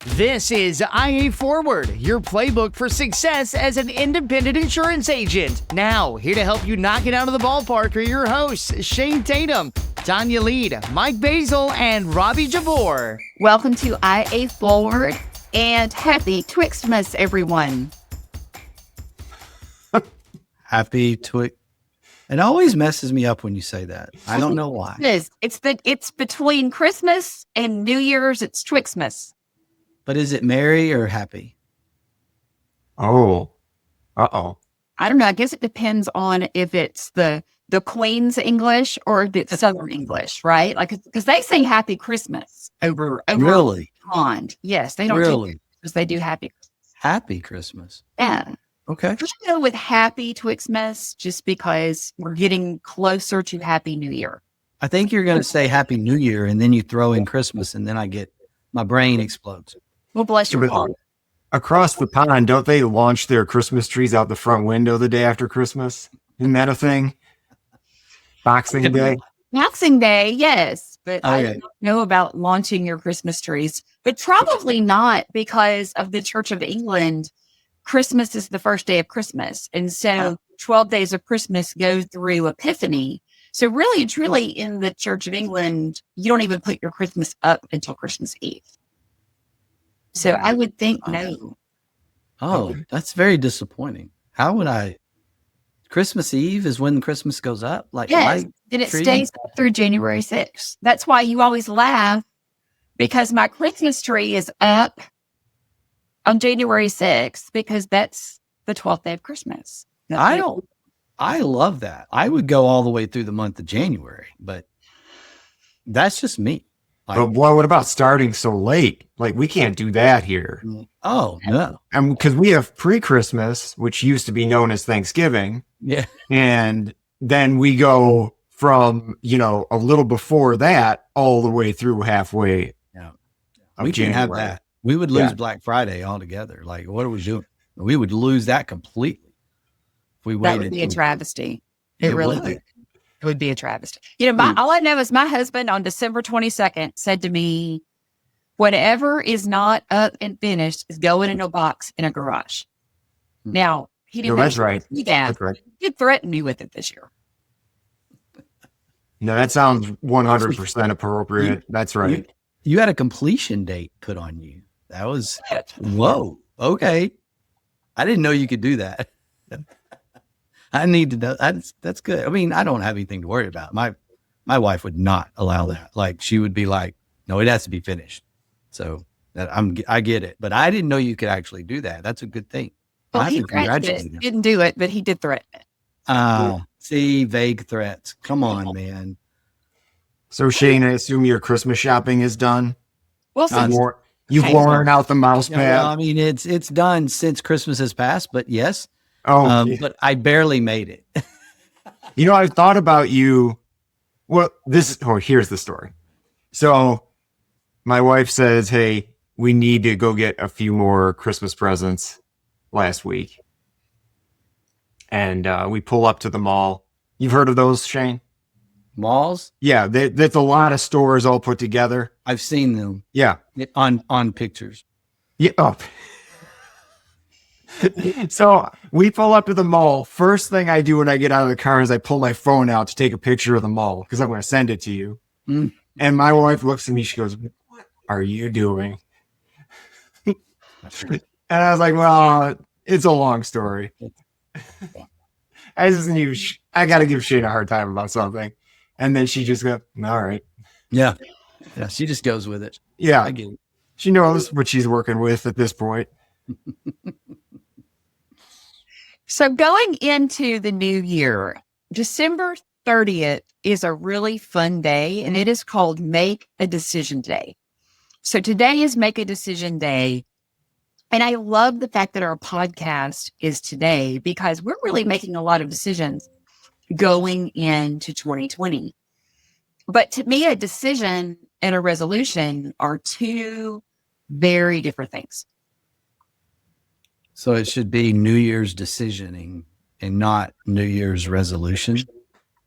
This is IAForward, your playbook for success as an independent insurance agent. Now, here to help you knock it out of the ballpark are your hosts, Shane Tatum, Tanya Lead, Mike Basil, and Robbie Jabor. Welcome to IAForward and happy Twixmas, everyone. Happy Twix. It always messes me up when you say that. I don't know why. It's between Christmas and New Year's. It's Twixmas. But is it merry or happy? Oh. Uh-oh. I don't know. I guess it depends on if it's the Queen's English or the Southern English, right? Like, because they say Happy Christmas over Really? pond. Yes, they don't Really? do because they do Happy Christmas. Happy Christmas. Yeah. Okay. I'm going to go with Happy Twixmas just because we're getting closer to Happy New Year. I think you're going to say Happy New Year and then you throw in Christmas and then my brain explodes. Well, bless your heart. Across the pond, don't they launch their Christmas trees out the front window the day after Christmas? Isn't that a thing? Boxing Day? Boxing Day, yes, but I Okay. don't know about launching your Christmas trees, but probably not because of the Church of England. Christmas is the first day of Christmas. And so 12 days of Christmas go through Epiphany. So really, it's really in the Church of England, you don't even put your Christmas up until Christmas Eve. So I would think no. Oh, that's very disappointing. How would I? Christmas Eve is when Christmas goes up? Like, Yes, light and it tree? stays up through January 6th. That's why you always laugh, because my Christmas tree is up on January 6th because that's the 12th day of Christmas. I love that. I would go all the way through the month of January, but that's just me. But boy, what about starting so late? Like, we can't do that here. Oh, no. Because we have pre-Christmas, which used to be known as Thanksgiving. Yeah. And then we go from, a little before that all the way through halfway. Yeah. of We can have January. that. We would lose Yeah. Black Friday altogether. Like, what are we doing? We would lose that completely if we That waited. would be a till- travesty. It really would. would. It would be a travesty. All I know is my husband on December 22nd said to me, whatever is not up and finished is going in a box in a garage. Now, he didn't No, that's right. Yeah, That's right. he did threaten me with it this year. No, that sounds 100% appropriate. That's right. You had a completion date put on you. That was, whoa, okay. I didn't know you could do that. I need to know. That's good. I mean, I don't have anything to worry about. My wife would not allow that. Like, she would be like, no, it has to be finished. So I get it, but I didn't know you could actually do that. That's a good thing. Well, I have he to threatened congratulate it. him. Didn't do it, but he did threaten it. See, vague threats. Come on, man. So, Shane, I assume your Christmas shopping is done? Well, since You've Okay. worn out the mouse Yeah, pad? well, I mean, it's done since Christmas has passed, but yes. But I barely made it. I've thought about you. Well, here's the story. So my wife says, hey, we need to go get a few more Christmas presents last week. And we pull up to the mall. You've heard of those, Shane? Malls, Yeah, that's a lot of stores all put together. I've seen them Yeah. on pictures. Yeah. Oh. So we pull up to the mall. First thing I do when I get out of the car is I pull my phone out to take a picture of the mall because I'm going to send it to you. Mm. And my wife looks at me. She goes, "What are you doing?" And I was like, "Well, it's a long story." I just knew I got to give Shane a hard time about something. And then she just goes, "All right." Yeah. Yeah. She just goes with it. Yeah. I get it. She knows what she's working with at this point. So going into the new year, December 30th is a really fun day, and it is called Make a Decision Day. So today is Make a Decision Day. And I love the fact that our podcast is today because we're really making a lot of decisions going into 2020. But to me, a decision and a resolution are two very different things. So it should be New Year's decisioning and not New Year's resolution.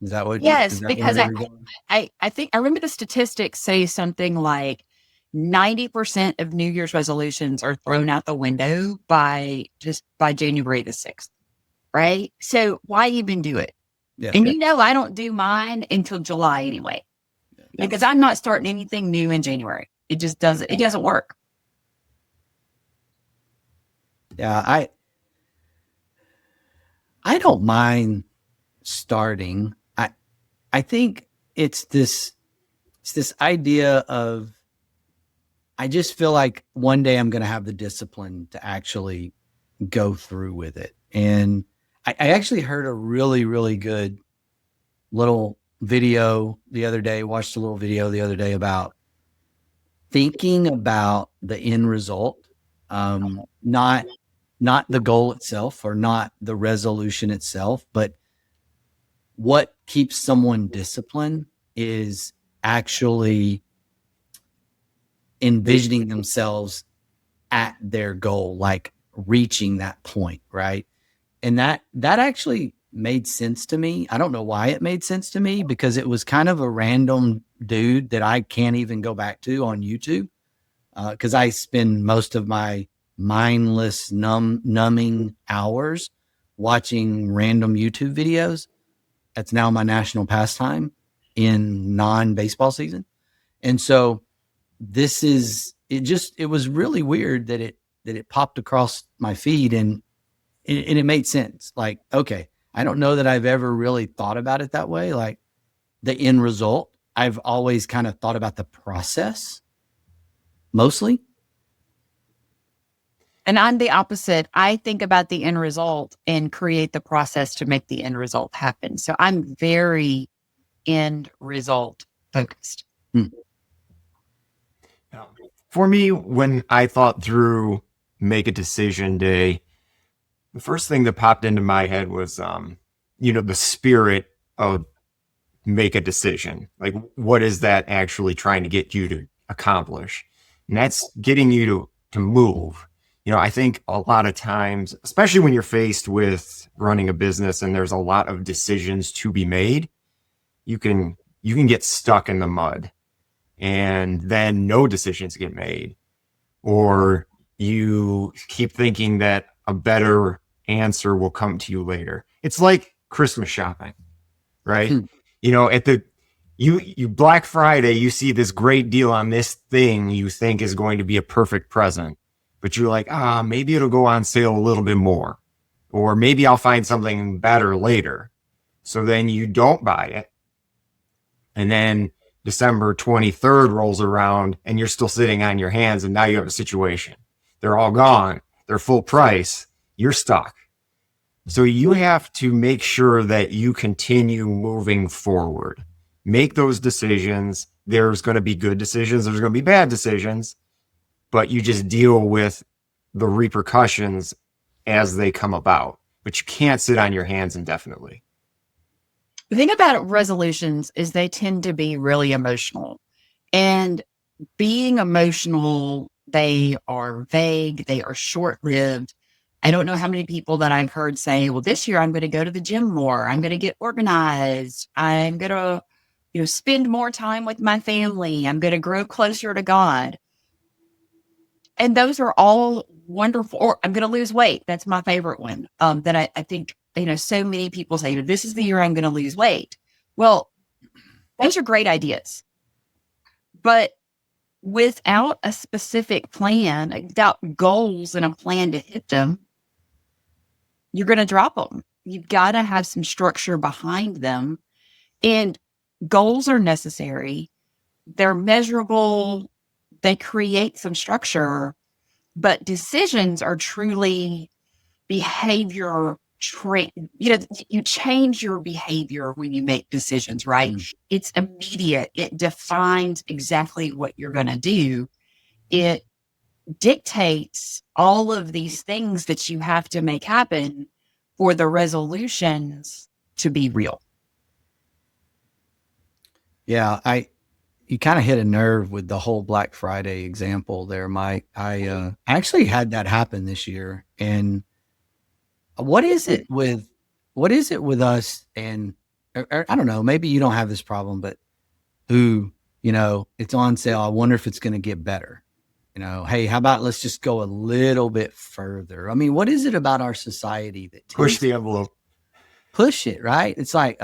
Is that what? Yes, is that because where you're going? I think I remember the statistics say something like 90% of New Year's resolutions are thrown out the window by January the 6th, right? So why even do it? Yeah. And I don't do mine until July anyway, because I'm not starting anything new in January. It just doesn't work. Yeah. I don't mind starting. I think it's this idea of, I just feel like one day I'm going to have the discipline to actually go through with it. And I actually heard a really, really good little video the other day, watched a little video the other day about thinking about the end result, not the goal itself or not the resolution itself, but what keeps someone disciplined is actually envisioning themselves at their goal, like reaching that point, right? And that actually made sense to me. I don't know why it made sense to me, because it was kind of a random dude that I can't even go back to on YouTube, because I spend most of my mindless numbing hours watching random YouTube videos. That's now my national pastime in non-baseball season. And so it was really weird that it popped across my feed, and it made sense. Like, okay, I don't know that I've ever really thought about it that way. Like the end result, I've always kind of thought about the process mostly. And I'm the opposite. I think about the end result and create the process to make the end result happen. So I'm very end result focused. For me, when I thought through make a decision day, the first thing that popped into my head was, the spirit of make a decision. Like, what is that actually trying to get you to accomplish? And that's getting you to move. I think a lot of times, especially when you're faced with running a business and there's a lot of decisions to be made, you can get stuck in the mud, and then no decisions get made, or you keep thinking that a better answer will come to you later. It's like Christmas shopping, right? At you Black Friday, you see this great deal on this thing you think is going to be a perfect present, but you're like, maybe it'll go on sale a little bit more, or maybe I'll find something better later. So then you don't buy it. And then December 23rd rolls around and you're still sitting on your hands, and now you have a situation. They're all gone. They're full price. You're stuck. So you have to make sure that you continue moving forward. Make those decisions. There's going to be good decisions. There's going to be bad decisions, but you just deal with the repercussions as they come about. But you can't sit on your hands indefinitely. The thing about resolutions is they tend to be really emotional. And being emotional, they are vague, they are short-lived. I don't know how many people that I've heard say, well, this year I'm going to go to the gym more. I'm going to get organized. I'm going to, spend more time with my family. I'm going to grow closer to God. And those are all wonderful. Or I'm going to lose weight. That's my favorite one. That I think, so many people say, this is the year I'm going to lose weight. Well, those are great ideas. But without a specific plan, without goals and a plan to hit them, you're going to drop them. You've got to have some structure behind them. And goals are necessary. They're measurable. They create some structure. But decisions are truly behavior you change your behavior when you make decisions, right? It's immediate. It defines exactly what you're going to do. It dictates all of these things that you have to make happen for the resolutions to be real. Yeah, you kind of hit a nerve with the whole Black Friday example there, Mike. I actually had that happen this year. And what is it with us? And or I don't know, maybe you don't have this problem, but who, it's on sale. I wonder if it's going to get better. Hey, how about let's just go a little bit further? I mean, what is it about our society that Push the envelope? Push it, right? It's like,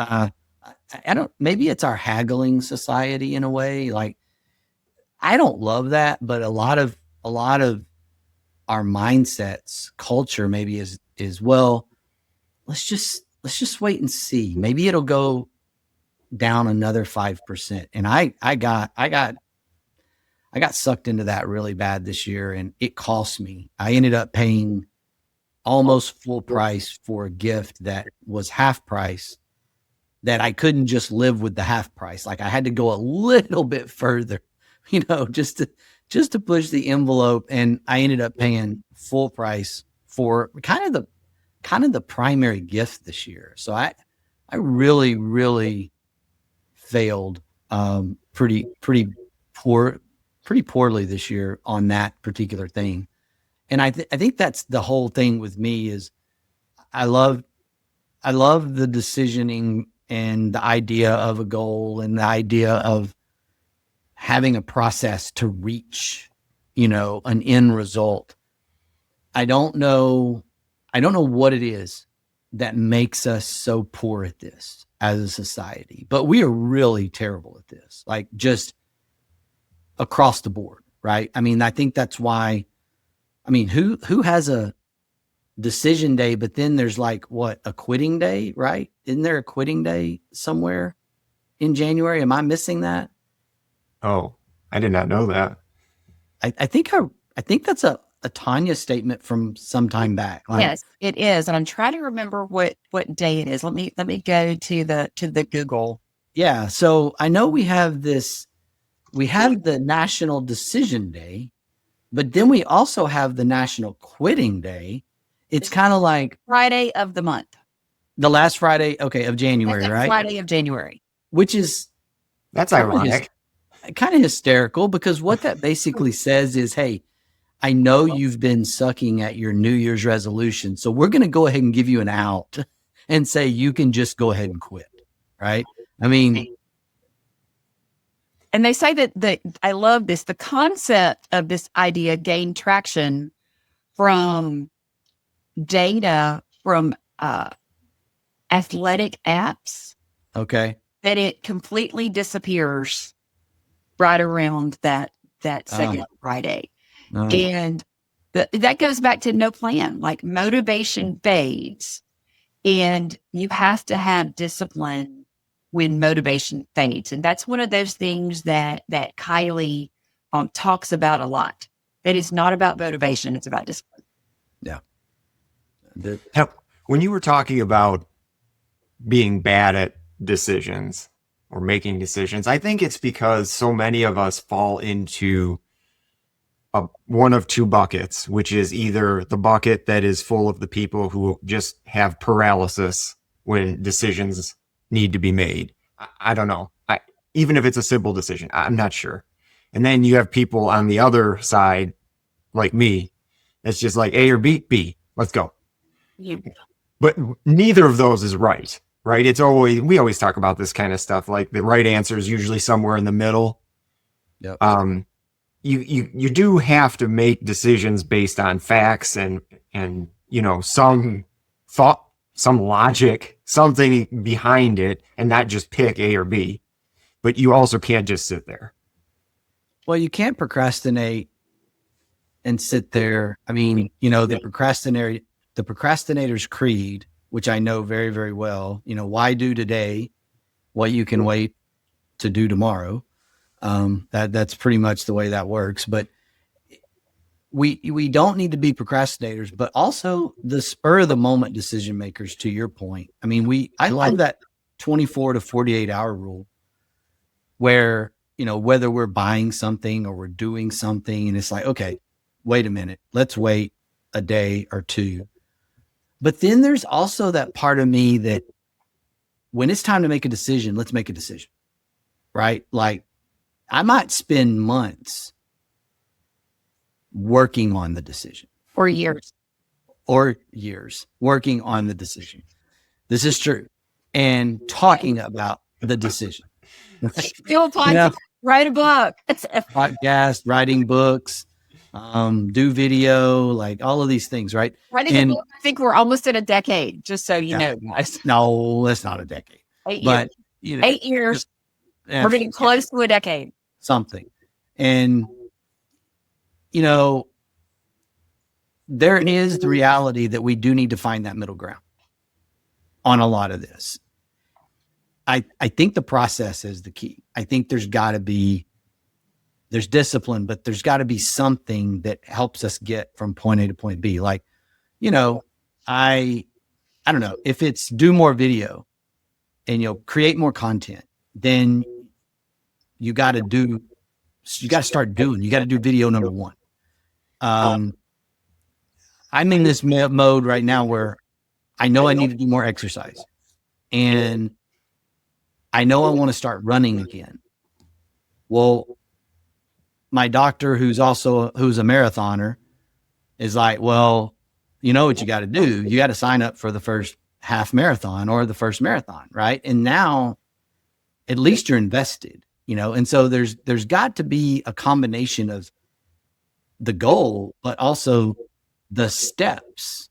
maybe it's our haggling society in a way. Like, I don't love that, but a lot of our mindsets, culture maybe is well, let's just wait and see. Maybe it'll go down another 5%. And I got sucked into that really bad this year, and it cost me. I ended up paying almost full price for a gift that was half price, that I couldn't just live with the half price. Like, I had to go a little bit further, just to push the envelope. And I ended up paying full price for kind of the primary gift this year. So I really, really failed pretty poorly this year on that particular thing. And I think that's the whole thing with me is I love the decisioning and the idea of a goal and the idea of having a process to reach, an end result. I don't know what it is that makes us so poor at this as a society, but we are really terrible at this, like just across the board, right? I mean, I think that's why, who has a decision day, but then there's like a quitting day, right? Isn't there a quitting day somewhere in January? Am I missing that? Oh, I did not know that. I think that's a Tanya statement from some time back. Like, Yes, it is. And I'm trying to remember what day it is. Let me go to the Google. Yeah. So I know we have the National Decision Day, but then we also have the National Quitting Day. It's kind of like Friday of the month. The last Friday, of January, right? Friday of January. Which is That's ironic. Kind of hysterical, because what that basically says is, hey, I know you've been sucking at your New Year's resolution, so we're going to go ahead and give you an out and say you can just go ahead and quit, right? I mean, and they say that I love this. The concept of this idea gained traction from data from athletic apps. Okay. That it completely disappears right around that second Friday. And that goes back to no plan. Like, motivation fades, and you have to have discipline when motivation fades. And that's one of those things that Kylie talks about a lot. That it's not about motivation, it's about discipline. Yeah. When you were talking about being bad at decisions or making decisions, I think it's because so many of us fall into one of two buckets, which is either the bucket that is full of the people who just have paralysis when decisions need to be made. I don't know. Even if it's a simple decision, I'm not sure. And then you have people on the other side, like me, it's just like A or B, let's go. Yeah. But neither of those is right. Right? We always talk about this kind of stuff. Like, the right answer is usually somewhere in the middle. Yep. You do have to make decisions based on facts and some thought, some logic, something behind it, and not just pick A or B. But you also can't just sit there. Well, you can't procrastinate and sit there. I mean, the procrastinator's creed, which I know very, very well, why do today what you can wait to do tomorrow? That's pretty much the way that works. But we don't need to be procrastinators, but also the spur of the moment decision makers, to your point. I mean, I love that 24 to 48 hour rule where, whether we're buying something or we're doing something, and it's like, okay, wait a minute, let's wait a day or two. But then there's also that part of me that when it's time to make a decision, let's make a decision, right? Like, I might spend months working on the decision. or years. Or years working on the decision. This is true. And talking about the decision. Still applying. Write a book. podcast, writing books, do video, like all of these things, right? Writing a book, I think we're almost in a decade, just so you know, guys. No, that's not a decade. 8 But years. 8 years. Yeah, We're getting close to a decade. Something. And, there is the reality that we do need to find that middle ground on a lot of this. I think the process is the key. I think there's discipline, but there's got to be something that helps us get from point A to point B. Like, I don't know, if it's do more video and create more content, then you got to start doing, you got to do video number one. I'm in this mode right now where I know I need to do more exercise, and I know I want to start running again. Well, my doctor, who's a marathoner, is like, well, you know what you got to do? You got to sign up for the first half marathon or the first marathon, right? And now at least you're invested, and so there's got to be a combination of the goal, but also the steps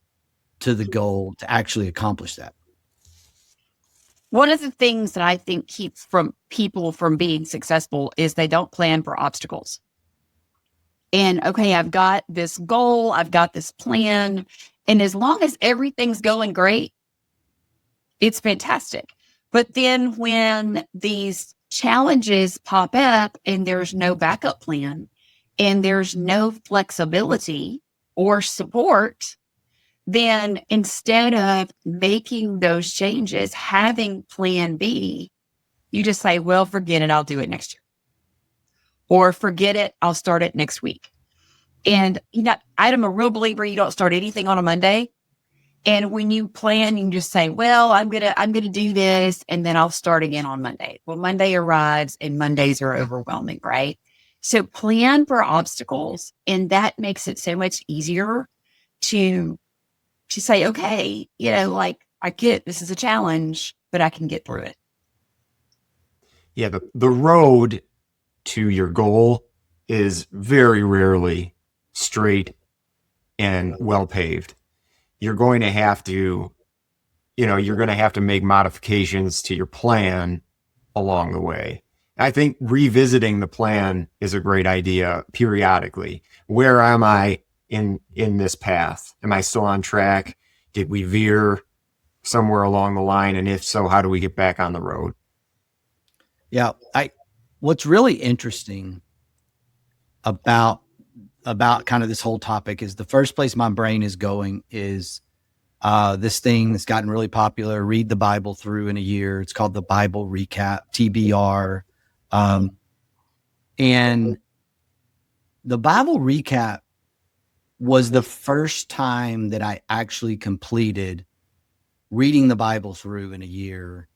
to the goal to actually accomplish that. One of the things that I think keeps people from being successful is they don't plan for obstacles. And okay, I've got this goal, I've got this plan, and as long as everything's going great, it's fantastic. But then when these challenges pop up and there's no backup plan and there's no flexibility or support, then instead of making those changes, having plan B, you just say, well, forget it, I'll do it next year. Or forget it, I'll start it next week. And I'm a real believer you don't start anything on a Monday. And when you plan, you just say, well, I'm gonna do this, and then I'll start again on Monday. Well, Monday arrives and Mondays are overwhelming, right? So plan for obstacles, and that makes it so much easier to say, okay, I get this is a challenge, but I can get through it. Yeah, the road to your goal is very rarely straight and well paved. You're going to have to, make modifications to your plan along the way. I think revisiting the plan is a great idea periodically. Where am I in this path? Am I still on track? Did we veer somewhere along the line? And if so, how do we get back on the road? Yeah. What's really interesting about kind of this whole topic is the first place my brain is going is this thing that's gotten really popular. Read the Bible through in a year. It's called the Bible Recap, TBR. And the Bible Recap was the first time that I actually completed reading the Bible through in a year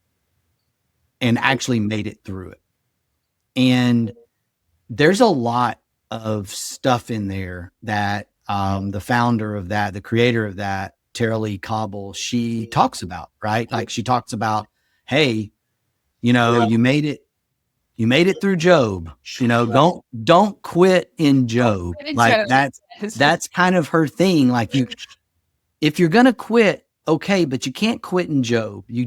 and actually made it through it. And there's a lot of stuff in there that the founder of that, the creator of that, Tara Lee Cobble, she talks about, right? Like she talks about, hey, you made it through Job. Don't quit in Job. Like that's kind of her thing. Like if you're gonna quit, okay, but you can't quit in Job. You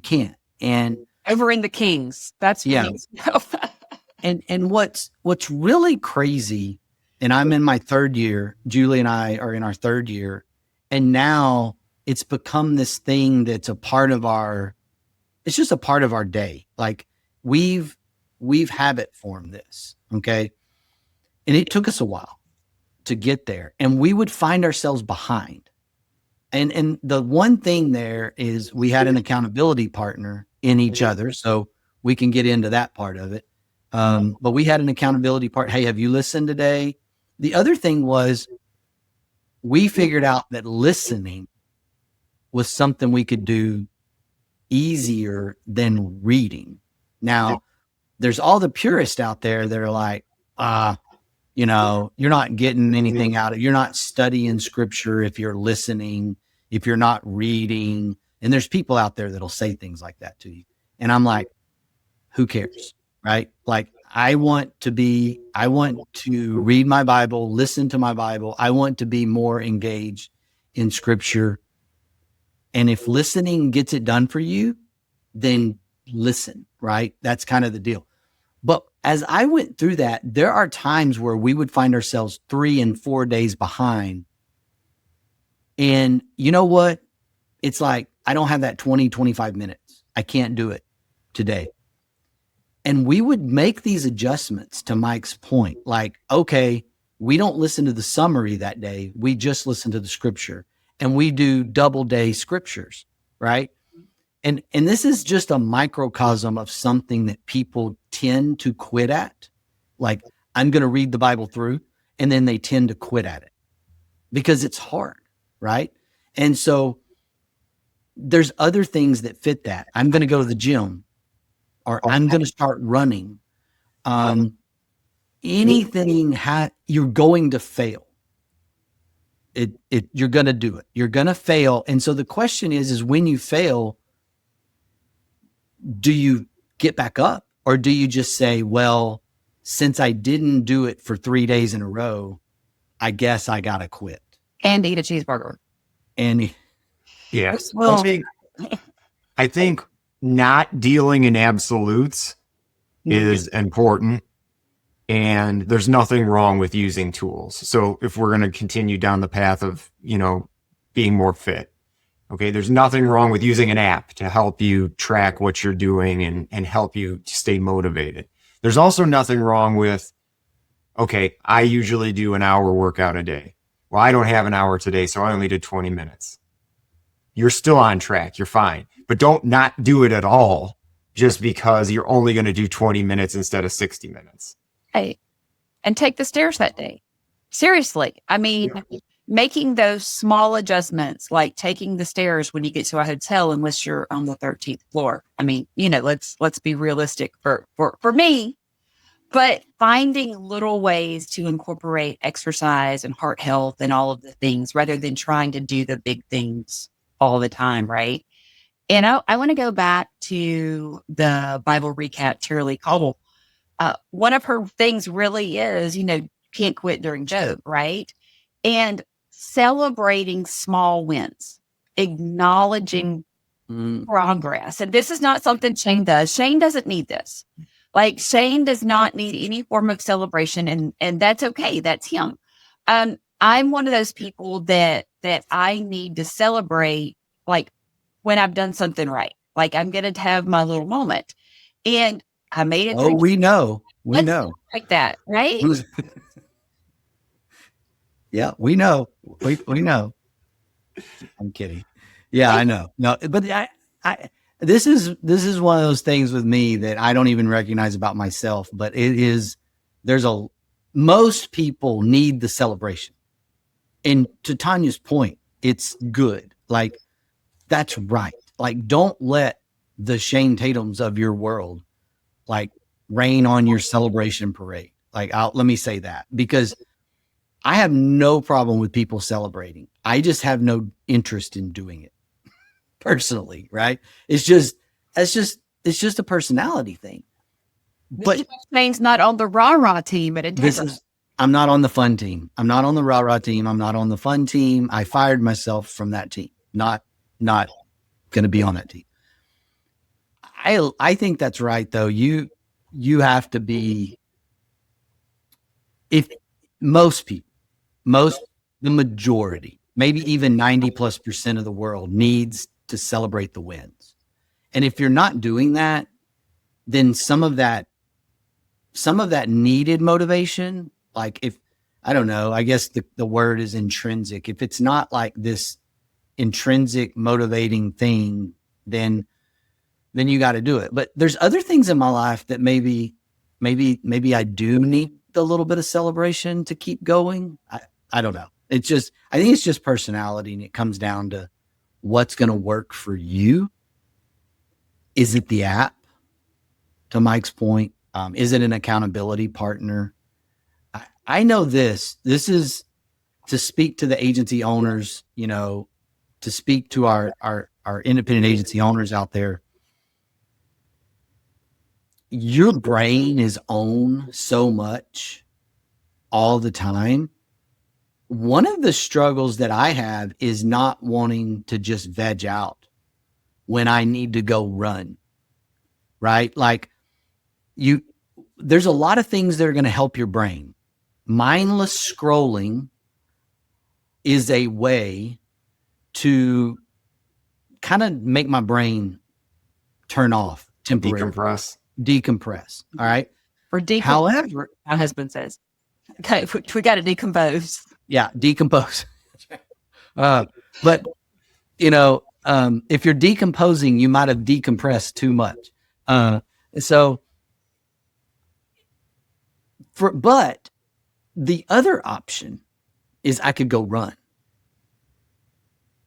can't. And over in the Kings, that's And what's really crazy, and I'm in my third year, Julie and I are in our third year, and now it's become this thing that's it's just a part of our day. Like we've habit formed this, okay? And it took us a while to get there, and we would find ourselves behind. And the one thing there is we had an accountability partner in each other, so we can get into that part of it. But we had an accountability part. Hey, have you listened today? The other thing was we figured out that listening was something we could do easier than reading. Now, there's all the purists out there that are like, you're not getting anything out of it. You're not studying scripture if you're listening, if you're not reading. And there's people out there that'll say things like that to you. And I'm like, who cares? Right? Like I want to read my Bible, listen to my Bible. I want to be more engaged in scripture. And if listening gets it done for you, then listen, right? That's kind of the deal. But as I went through that, there are times where we would find ourselves 3 and 4 days behind. And you know what? It's like, I don't have that 20, 25 minutes. I can't do it today. And we would make these adjustments to Mike's point. Like, okay, we don't listen to the summary that day. We just listen to the scripture, and we do double day scriptures, right? And this is just a microcosm of something that people tend to quit at. Like, I'm going to read the Bible through, and then they tend to quit at it because it's hard, right? And so there's other things that fit that. I'm going to go to the gym, or I'm going to start running. Anything you're going to fail. You're going to do it. You're going to fail. And so the question is when you fail, do you get back up, or do you just say, well, since I didn't do it for 3 days in a row, I guess I got to quit And eat a cheeseburger. and Yeah. Well, I think not dealing in absolutes is important, and there's nothing wrong with using tools. So if we're going to continue down the path of, being more fit, okay, there's nothing wrong with using an app to help you track what you're doing and help you to stay motivated. There's also nothing wrong with, okay, I usually do an hour workout a day. Well, I don't have an hour today, so I only did 20 minutes. You're still on track. You're fine. But don't not do it at all just because you're only going to do 20 minutes instead of 60 minutes. hey, and take the stairs that day. Seriously. I mean, making those small adjustments, like taking the stairs when you get to a hotel, unless you're on the 13th floor. I mean, let's be realistic for me, but finding little ways to incorporate exercise and heart health and all of the things rather than trying to do the big things all the time. Right. And I want to go back to the Bible recap, Tara Caudill. One of her things really is, can't quit during Job, right? And celebrating small wins, acknowledging progress. And this is not something Shane does. Shane doesn't need this. Like, Shane does not need any form of celebration, and that's okay. That's him. I'm one of those people that I need to celebrate, like, when I've done something right. Like, I'm going to have my little moment. And I made it. Oh, we know. We know. Like that, right? Yeah, we know. We know. I'm kidding. Yeah, I know. No, but this is one of those things with me that I don't even recognize about myself, but most people need the celebration. And to Tanya's point, it's good. Like, that's right. Like, don't let the Shane Tatums of your world, like, rain on your celebration parade. Like, let me say that, because I have no problem with people celebrating. I just have no interest in doing it personally. Right. It's just a personality thing. But Shane's not on the rah-rah team at Integra. I'm not on the fun team. I'm not on the rah-rah team. I'm not on the fun team. I fired myself from that team. Not going to be on that team. I think that's right, though. You have to be, if the majority, maybe even 90+% of the world needs to celebrate the wins. And if you're not doing that, then some of that needed motivation, like, if, I don't know, I guess the word is intrinsic. If it's not like this intrinsic motivating thing, then you got to do it. But there's other things in my life that maybe I do need a little bit of celebration to keep going. I don't know. I think it's just personality, and it comes down to what's going to work for you. Is it the app? To Mike's point, is it an accountability partner? I know this is to speak to the agency owners, to speak to our independent agency owners out there. your brain is on so much all the time. One of the struggles that I have is not wanting to just veg out when I need to go run, right? Like there's a lot of things that are going to help your brain. Mindless scrolling is a way to kind of make my brain turn off temporarily. Decompress. All right. For However, my husband says, okay, we got to decompose. Yeah, decompose. But if you're decomposing, you might have decompressed too much. But the other option is I could go run,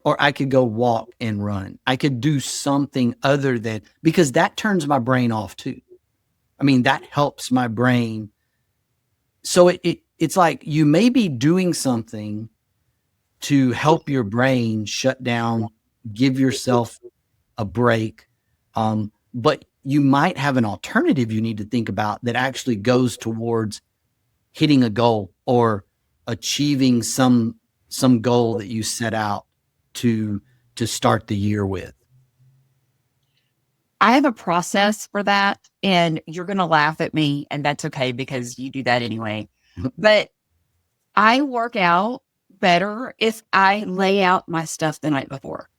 or I could go walk and run. I could do something other than, because that turns my brain off too. I mean, that helps my brain. So it's like you may be doing something to help your brain shut down, give yourself a break. But you might have an alternative you need to think about that actually goes towards hitting a goal or achieving some goal that you set out to start the year with. I have a process for that, and you're going to laugh at me, and that's okay because you do that anyway. But I work out better if I lay out my stuff the night before.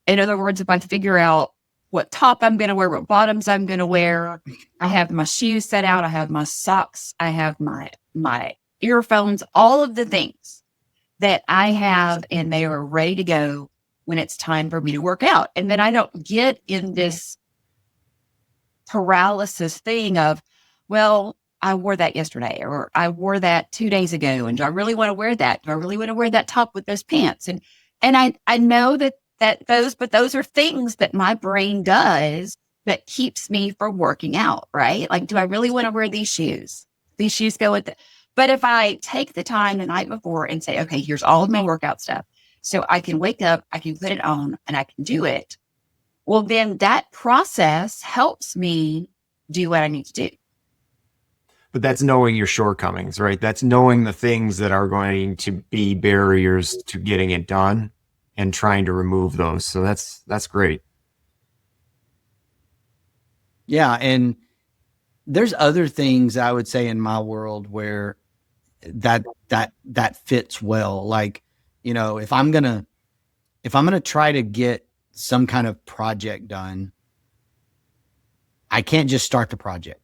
In other words, if I figure out what top I'm going to wear, what bottoms I'm going to wear, I have my shoes set out, I have my socks, I have my earphones, all of the things that I have, and they are ready to go when it's time for me to work out. And then I don't get in this paralysis thing of, well, I wore that yesterday, or I wore that 2 days ago. And do I really want to wear that? Do I really want to wear that top with those pants? And I know that those are things that my brain does that keeps me from working out, right? Like, do I really want to wear these shoes? These shoes go with it. But if I take the time the night before and say, okay, here's all of my workout stuff, so I can wake up, I can put it on, and I can do it. Well, then that process helps me do what I need to do. But that's knowing your shortcomings, right? That's knowing the things that are going to be barriers to getting it done and trying to remove those. So that's great. Yeah. And there's other things I would say in my world where that fits well. Like, if I'm going to try to get some kind of project done, I can't just start the project.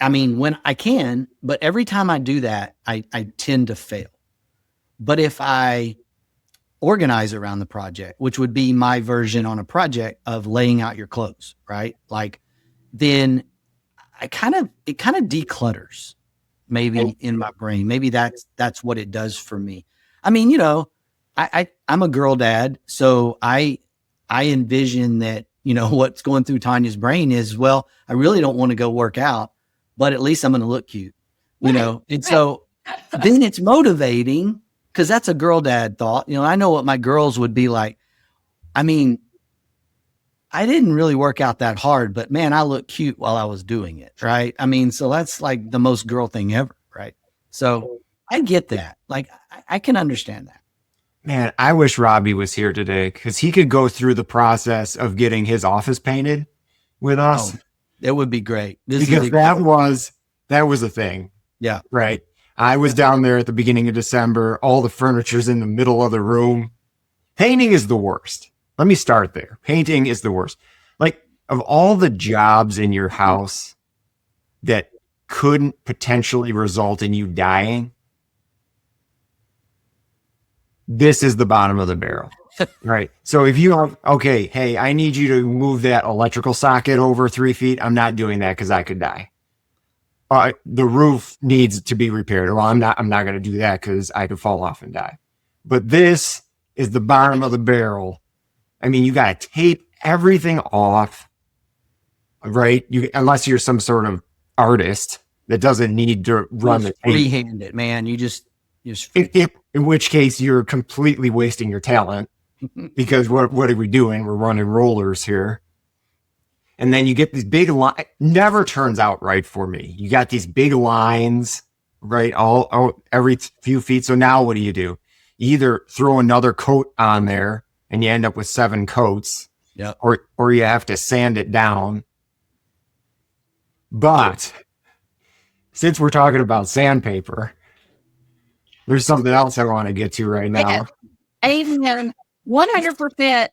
I mean, when I can, but every time I do that, I tend to fail. But if I organize around the project, which would be my version on a project of laying out your clothes, right? Like, then it kind of declutters maybe in my brain. Maybe that's what it does for me. I mean, I'm a girl dad, so I envision that, what's going through Tanya's brain is, well, I really don't want to go work out, but at least I'm going to look cute, And so then it's motivating because that's a girl dad thought. I know what my girls would be like. I mean, I didn't really work out that hard, but man, I look cute while I was doing it. Right. I mean, so that's like the most girl thing ever. Right. So I get that. Like, I can understand that. Man, I wish Robbie was here today because he could go through the process of getting his office painted with us. Oh, it would be great. Because that was a thing. Yeah. Right. I was down there at the beginning of December. All the furniture's in the middle of the room. Painting is the worst. Let me start there. Painting is the worst. Like, of all the jobs in your house that couldn't potentially result in you dying, this is the bottom of the barrel. Right. So if you have, okay, hey, I need you to move that electrical socket over 3 feet. I'm not doing that because I could die. The roof needs to be repaired. Well, I'm not going to do that because I could fall off and die. But this is the bottom of the barrel. I mean, you got to tape everything off, right? Unless you're some sort of artist that doesn't need to run the tape. Freehand it, man. You just in which case you're completely wasting your talent because what are we doing? We're running rollers here. And then you get these big lines. Never turns out right for me. You got these big lines, right? All every few feet. So now what do? You either throw another coat on there and you end up with 7 coats. Yeah. Or you have to sand it down. But since we're talking about sandpaper, there's something else I want to get to right now. Amen. 100%.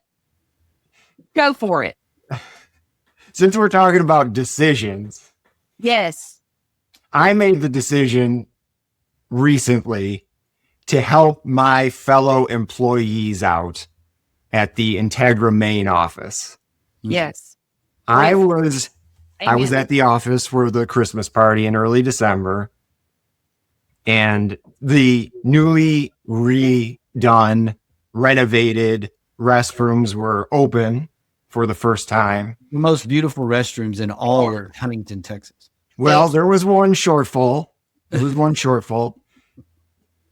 Go for it. Since we're talking about decisions, Yes. I made the decision recently to help my fellow employees out at the Integra main office. Yes. I was Amen. at the office for the Christmas party in early December, and the newly redone, renovated restrooms were open for the first time. The most beautiful restrooms in all of Huntington, Texas. Well, there was one shortfall.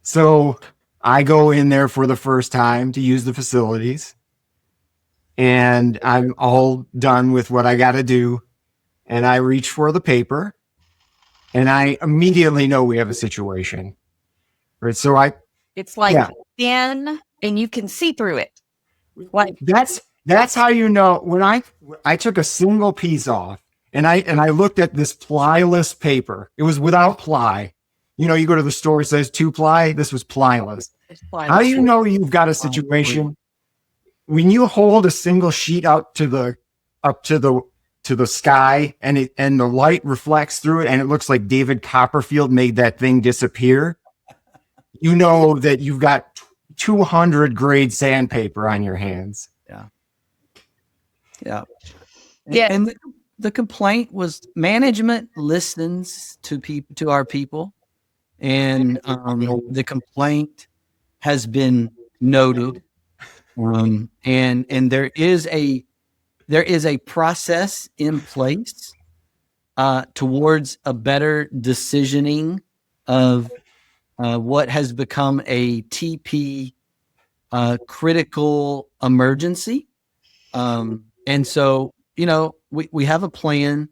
So I go in there for the first time to use the facilities, and I'm all done with what I got to do. And I reach for the paper, and I immediately know we have a situation. Right. So It's like Yeah. thin and you can see through it. Like, that's how you know. When I took a single piece off, and I looked at this plyless paper. It was without ply. You know, you go to the store, it says 2-ply. This was plyless. How do you know you've got a situation when you hold a single sheet out to the sky, and the light reflects through it, and it looks like David Copperfield made that thing disappear? You know that you've got 200 grade sandpaper on your hands. Yeah. Yeah. And the complaint was management listens to our people, and the complaint has been noted. And there is a process in place towards a better decisioning of what has become a TP critical emergency. And so, you know, we have a plan.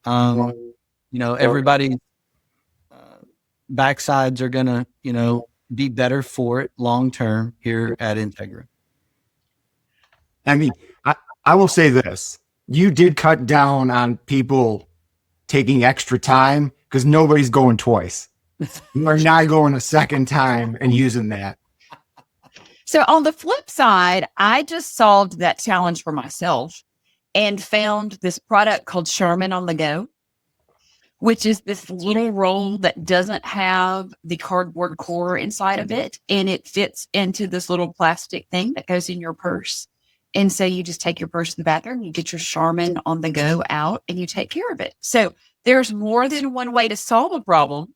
You know, everybody's backsides are going to, you know, be better for it long term here at Integra. I mean, I will say this. You did cut down on people taking extra time, because nobody's going twice. You are not going a second time and using that. So on the flip side, I just solved that challenge for myself and found this product called Sherman on the Go, which is this little roll that doesn't have the cardboard core inside of it. And it fits into this little plastic thing that goes in your purse. And so you just take your purse in the bathroom, you get your Charmin on the go out, and you take care of it. So there's more than one way to solve a problem.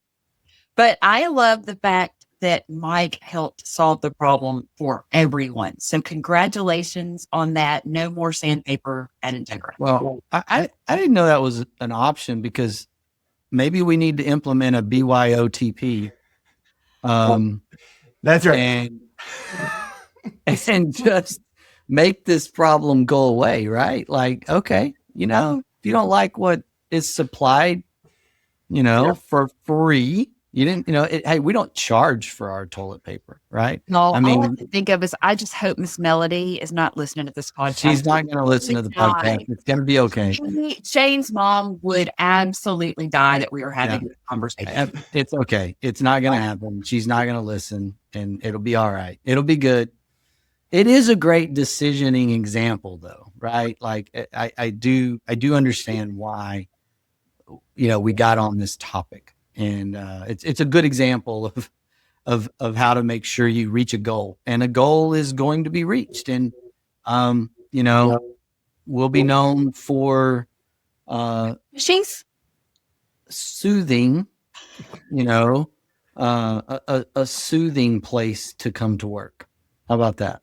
But I love the fact that Mike helped solve the problem for everyone. So congratulations on that. No more sandpaper at Integra. Well, I didn't know that was an option, because maybe we need to implement a BYOTP. That's right. And just make this problem go away, right? Like, okay, you know, if you don't like what is supplied, you know, for free, you didn't, you know, hey, we don't charge for our toilet paper, right? No, I mean, all I can think of is I just hope Miss Melody is not listening to this podcast. she's not going to listen to the podcast. It's going to be okay. Shane's mom would absolutely die that we were having this conversation. It's okay. It's not going to happen. She's not going to listen, and it'll be all right. It'll be good. It is a great decisioning example, though, right? Like I do understand why, you know, we got on this topic. And it's a good example of how to make sure you reach a goal, and a goal is going to be reached. And you know, we'll be known for She's soothing, you know, a soothing place to come to work. How about that?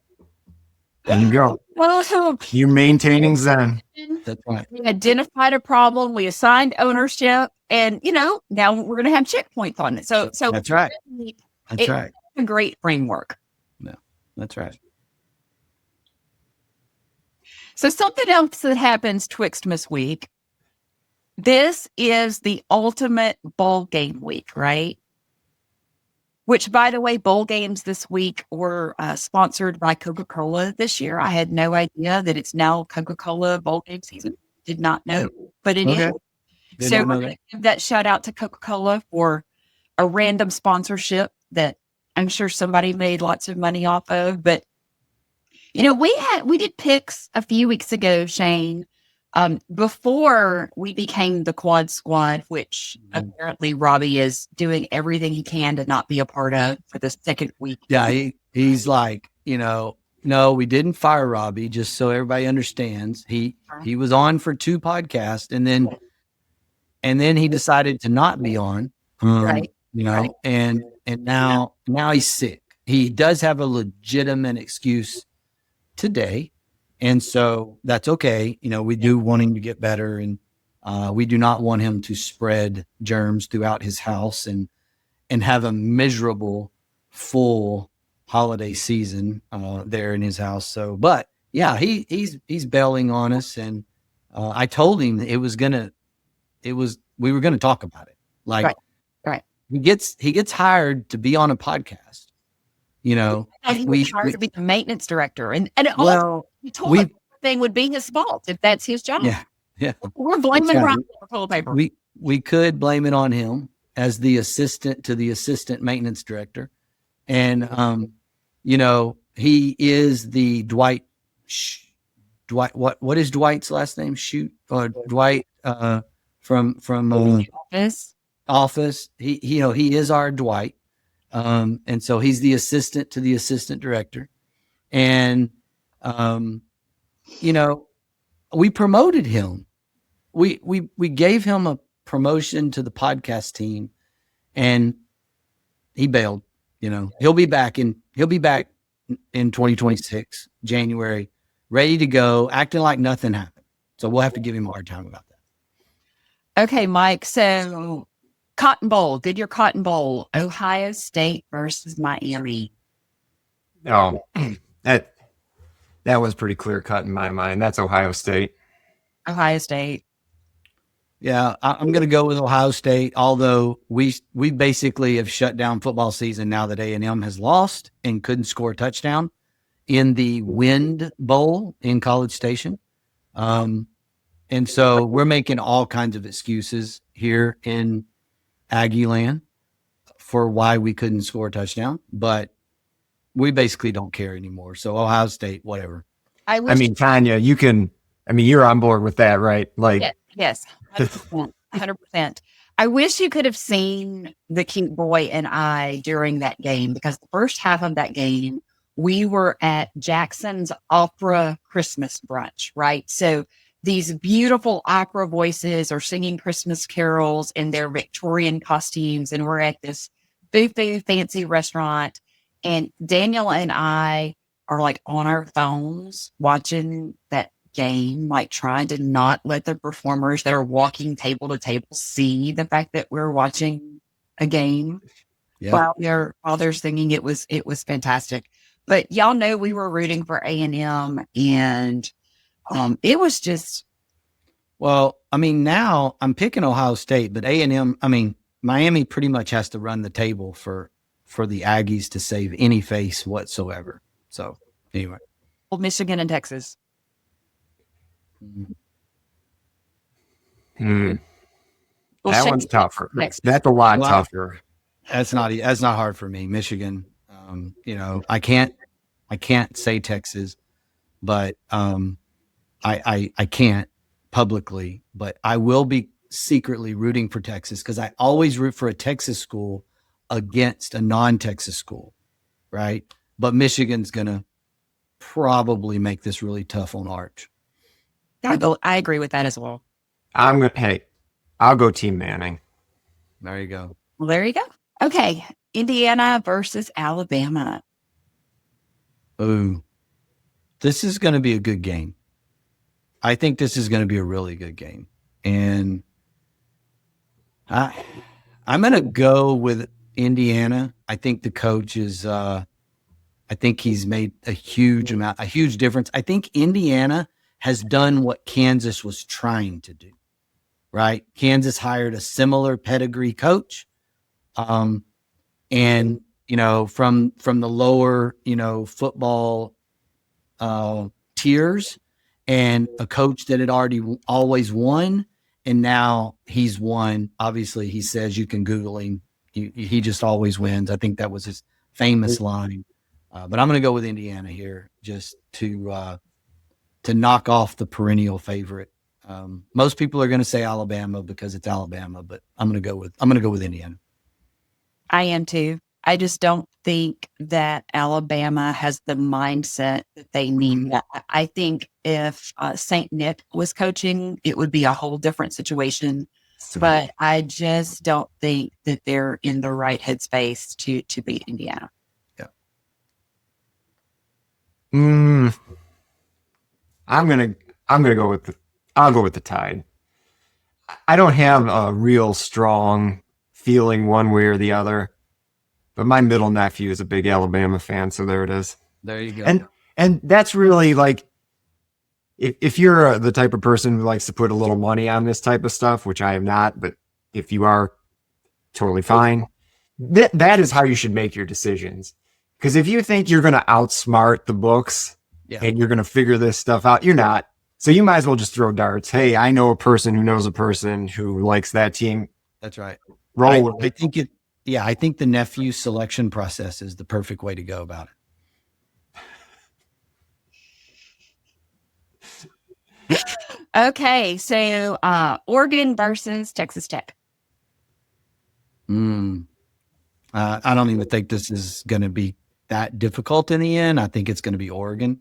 There you go. well, You're maintaining Zen. That's right. we identified a problem, we assigned ownership, and you know, now we're going to have checkpoints on it. So That's right. That's right. a great framework. That's right. So something else that happens Twixmas week. This is the ultimate bowl game week, right? Which, by the way, bowl games this week were sponsored by Coca-Cola this year. I had no idea that it's now Coca-Cola bowl game season. Did not know, but it is. Okay. Did So not know we're that. going to give that shout out to Coca-Cola for a random sponsorship that I'm sure somebody made lots of money off of. But, we did picks a few weeks ago, Shane, before we became the Quad Squad, which apparently Robbie is doing everything he can to not be a part of for the second week. Yeah, he's like, no, we didn't fire Robbie, just so everybody understands. He was on for 2 podcasts and then he decided to not be on. Right. Right. And now he's sick. He does have a legitimate excuse today. And so that's okay. We do want him to get better, and we do not want him to spread germs throughout his house and have a miserable full holiday season there in his house. So, but yeah, he's bailing on us, and I told him we were going to talk about it. Like, right. He gets hired to be on a podcast. And he was hired to be the maintenance director, and he told him thing would be his fault if that's his job. Yeah. We're blaming Robbie for toilet paper. We could blame it on him as the assistant to the assistant maintenance director, and he is the Dwight. What is Dwight's last name? Dwight from Office. He is our Dwight. And so he's the assistant to the assistant director. And, we promoted him. We gave him a promotion to the podcast team, and he bailed. He'll be back in 2026, January, ready to go, acting like nothing happened. So we'll have to give him a hard time about that. Okay, Mike. So Cotton Bowl, did your Cotton Bowl, Ohio State versus Miami. Oh, that was pretty clear cut in my mind. That's Ohio State. Ohio State. Yeah, I'm going to go with Ohio State, although we basically have shut down football season now that A&M has lost and couldn't score a touchdown in the Wind Bowl in College Station. And so we're making all kinds of excuses here in Aggie land for why we couldn't score a touchdown, but we basically don't care anymore. So Ohio State, whatever. Tanya, you're on board with that, right? Like, yes, 100%. I wish you could have seen the cute boy and I during that game, because the first half of that game, we were at Jackson's Opera Christmas brunch, right? So these beautiful opera voices are singing Christmas carols in their Victorian costumes. And we're at this buffet fancy restaurant. And Daniel and I are like on our phones watching that game, like trying to not let the performers that are walking table to table see the fact that we're watching a game while they're singing. It was fantastic. But y'all know we were rooting for A&M, and it was just. Well, now I'm picking Ohio State, but A&M, Miami pretty much has to run the table for the Aggies to save any face whatsoever. So anyway. Michigan and Texas. Well, that one's tougher. Next. That's a lot tougher. That's not hard for me. Michigan, I can't say Texas, but I can't publicly, but I will be secretly rooting for Texas, because I always root for a Texas school against a non-Texas school, right? But Michigan's gonna probably make this really tough on Arch. I agree with that as well. I'll go Team Manning. There you go. Well, there you go. Okay, Indiana versus Alabama. Ooh, this is going to be a good game. I think this is going to be a really good game, and I'm going to go with Indiana. I think the coach is. I think he's made a huge difference. I think Indiana has done what Kansas was trying to do, right? Kansas hired a similar pedigree coach. And, from the lower, football tiers, and a coach that had always won. And now he's won. Obviously, he says you can Google him. He just always wins. I think that was his famous line. But I'm going to go with Indiana here, just to knock off the perennial favorite. Most people are going to say Alabama because it's Alabama, but I'm going to go with Indiana. I am too. I just don't think that Alabama has the mindset that they need. I think if St. Nick was coaching, it would be a whole different situation. But I just don't think that they're in the right headspace to beat Indiana. Yeah. I'll go with the Tide. I don't have a real strong feeling one way or the other, but my middle nephew is a big Alabama fan, so there it is. There you go. And that's really like, if you're the type of person who likes to put a little money on this type of stuff, which I am not, but if you are, totally fine. That is how you should make your decisions. Because if you think you're going to outsmart the books and you're going to figure this stuff out, you're not. So you might as well just throw darts. Hey, I know a person who knows a person who likes that team. That's right. Roll with it. I think the nephew selection process is the perfect way to go about it. Okay, so Oregon versus Texas Tech. I don't even think this is going to be that difficult in the end. I think it's going to be Oregon,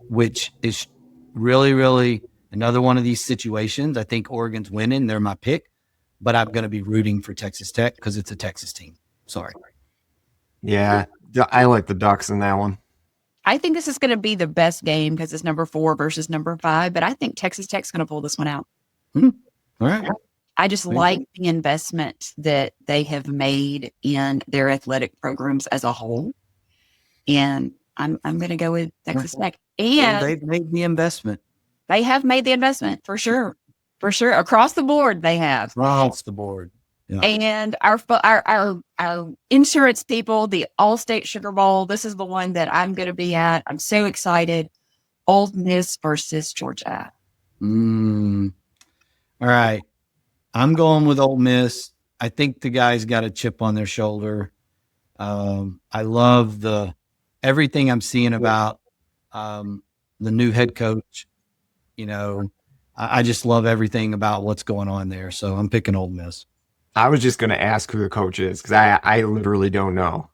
which is really, really another one of these situations. I think Oregon's winning. They're my pick, but I'm going to be rooting for Texas Tech because it's a Texas team. Sorry. Yeah, I like the Ducks in that one. I think this is going to be the best game because it's number 4 versus number 5, but I think Texas Tech's going to pull this one out. All right. I just like the investment that they have made in their athletic programs as a whole. And I'm going to go with Texas Tech. And they've made the investment. They have made the investment for sure. For sure. Across the board, they have. Across the board. Yeah. And our insurance people, the All-State Sugar Bowl, this is the one that I'm going to be at. I'm so excited. Ole Miss versus Georgia. All right. I'm going with Ole Miss. I think the guys got a chip on their shoulder. I love everything I'm seeing about the new head coach. I just love everything about what's going on there. So I'm picking Ole Miss. I was just going to ask who the coach is because I literally don't know.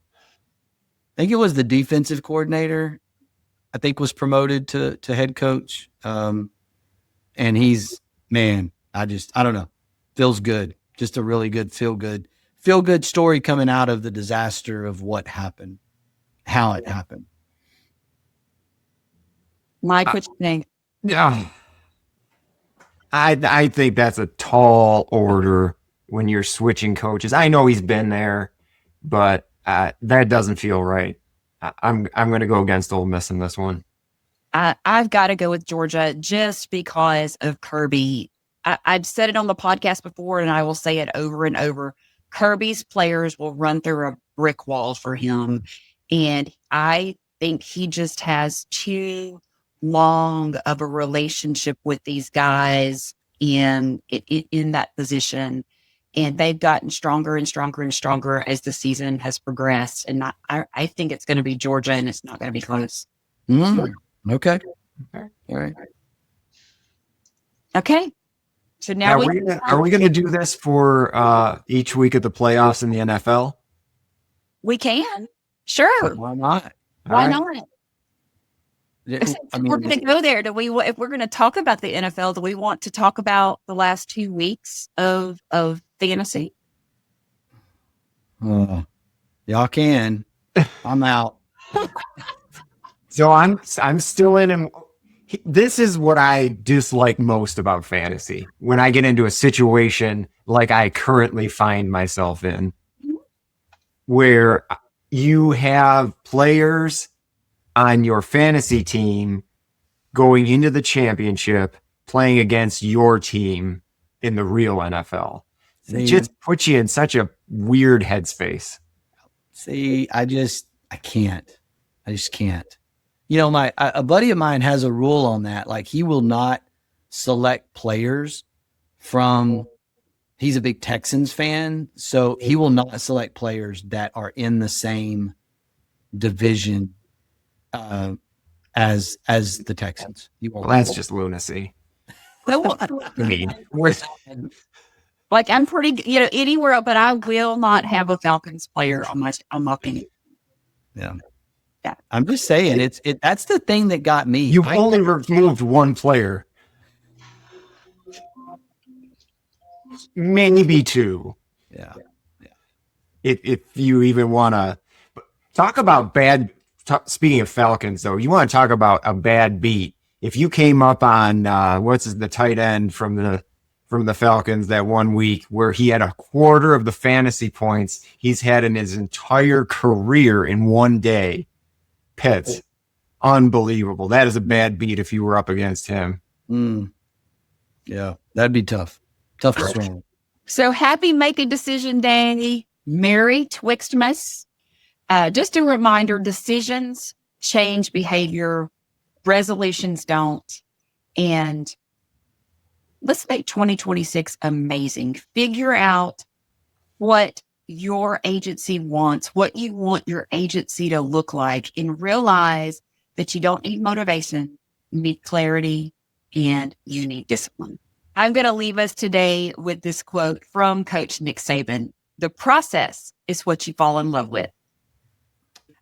I think it was the defensive coordinator. I think was promoted to head coach. And he's, man, I don't know. Feels good. Just a really good feel good story coming out of the disaster of what happened, how it happened. Mike, what you think? Yeah. I think that's a tall order when you're switching coaches. I know he's been there, but that doesn't feel right. I'm going to go against Ole Miss in this one. I've got to go with Georgia just because of Kirby. I've said it on the podcast before, and I will say it over and over. Kirby's players will run through a brick wall for him. And I think he just has too long of a relationship with these guys in that position. And they've gotten stronger and stronger and stronger as the season has progressed. And I think it's going to be Georgia, and it's not going to be close. Okay. All right. Okay. So now are we going to do this for each week of the playoffs in the NFL? We can. Sure. Why not? Why not? We're going to go there. If we're going to talk about the NFL, do we want to talk about the last 2 weeks of fantasy? Y'all can. I'm out. So I'm still in him. This is what I dislike most about fantasy. When I get into a situation like I currently find myself in, where you have players on your fantasy team going into the championship playing against your team in the real NFL. It just puts you in such a weird headspace. See, I can't. I just can't. You know, a buddy of mine has a rule on that. Like, he will not select players from, he's a big Texans fan, so he will not select players that are in the same division as the Texans. Well, that's just lunacy. Like, I'm pretty, anywhere, but I will not have a Falcons player on my team. Yeah. I'm just saying, that's the thing that got me. You've only removed one player. Maybe two. Yeah. If you even want to talk about speaking of Falcons, though, you want to talk about a bad beat. If you came up on the tight end from the Falcons that one week where he had a quarter of the fantasy points he's had in his entire career in one day, Pitts, unbelievable. That is a bad beat if you were up against him. Yeah, that'd be tough. Tough to swallow. So happy Make a Decision Day. Merry Twixmas. Just a reminder, decisions change behavior. Resolutions don't. And let's make 2026 amazing. Figure out what your agency wants, what you want your agency to look like, and realize that you don't need motivation, you need clarity, and you need discipline. I'm going to leave us today with this quote from Coach Nick Saban. The process is what you fall in love with.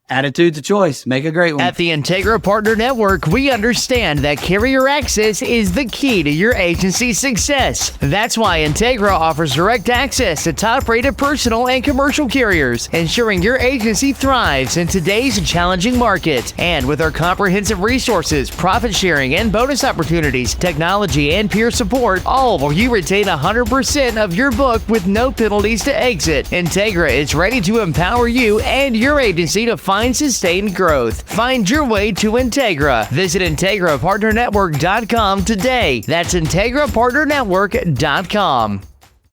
Attitude's a choice. Make a great one. At the Integra Partner Network, we understand that carrier access is the key to your agency's success. That's why Integra offers direct access to top-rated personal and commercial carriers, ensuring your agency thrives in today's challenging market. And with our comprehensive resources, profit sharing and bonus opportunities, technology and peer support, all while you retain 100% of your book with no penalties to exit. Integra is ready to empower you and your agency to find sustained growth. Find your way to Integra. Visit IntegraPartnerNetwork.com today. That's IntegraPartnerNetwork.com.